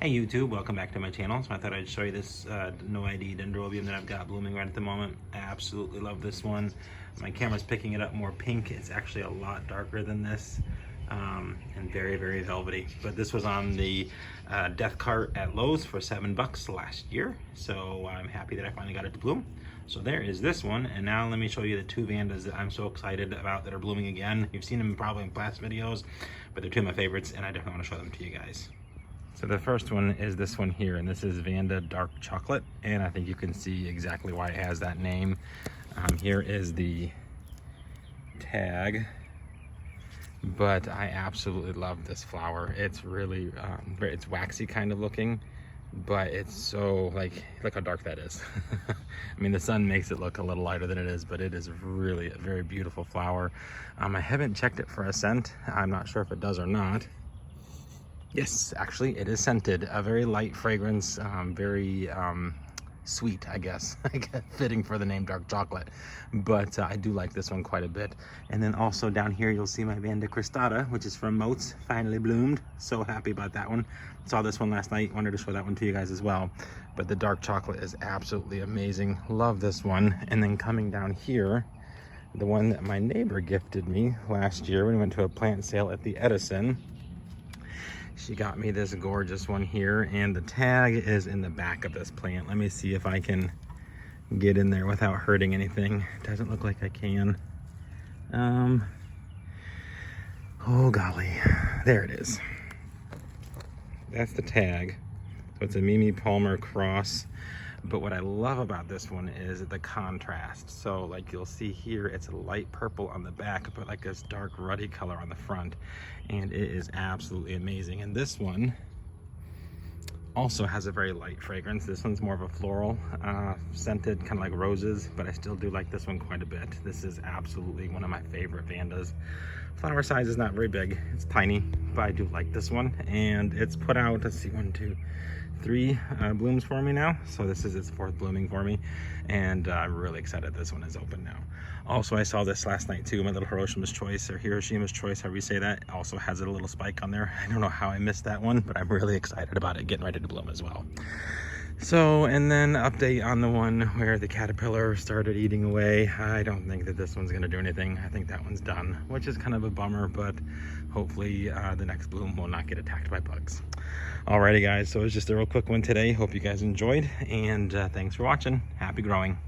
Hey YouTube, welcome back to my channel. So I thought I'd show you this no ID dendrobium that I've got blooming right at the moment. I absolutely love this one. My camera's picking it up more pink. It's actually a lot darker than this and very, very velvety. But this was on the death cart at Lowe's for $7 last year. So I'm happy that I finally got it to bloom. So there is this one, and now let me show you the two vandas that I'm so excited about that are blooming again. You've seen them probably in past videos, but they're two of my favorites, and I definitely want to show them to you guys. So the first one is this one here, and this is Vanda Dark Chocolate, and I think you can see exactly why it has that name. Here is the tag, but I absolutely love this flower. It's really, it's waxy kind of looking, but it's so, look how dark that is. I mean, the sun makes it look a little lighter than it is, but it is really a very beautiful flower. I haven't checked it for a scent. I'm not sure if it does or not. Yes, actually it is scented. A very light fragrance, very sweet, I guess. Fitting for the name Dark Chocolate. But I do like this one quite a bit. And then also down here you'll see my Vanda cristata, which is from Moats, finally bloomed. So happy about that one. Saw this one last night, wanted to show that one to you guys as well. But the Dark Chocolate is absolutely amazing. Love this one. And then coming down here, the one that my neighbor gifted me last year when we went to a plant sale at the Edison. She got me this gorgeous one here, and the tag is in the back of this plant. Let me see if I can get in there without hurting anything. It doesn't look like I can. Oh golly, there it is. That's the tag. So it's a Mimi Palmer cross. But what I love about this one is the contrast. So like you'll see here, it's a light purple on the back, but like this dark ruddy color on the front. And it is absolutely amazing. And this one also has a very light fragrance. This one's more of a floral, scented, kind of like roses, but I still do like this one quite a bit. This is absolutely one of my favorite Vandas. Flower size is not very big, it's tiny, but I do like this one. And it's put out, let's see, 1, 2, 3 blooms for me now. So this is its 4th blooming for me, and I'm really excited this one is open now. Also, I saw this last night too. My little Hiroshima's Choice, or Hiroshima's Choice, however you say that, also has a little spike on there. I don't know how I missed that one, but I'm really excited about it getting ready to bloom as well. So, and then update on the one where the caterpillar started eating away. I don't think that this one's gonna do anything. I think that one's done, which is kind of a bummer, but hopefully the next bloom will not get attacked by bugs. Alrighty guys, so it's just a real quick one today. Hope you guys enjoyed, and thanks for watching. Happy growing.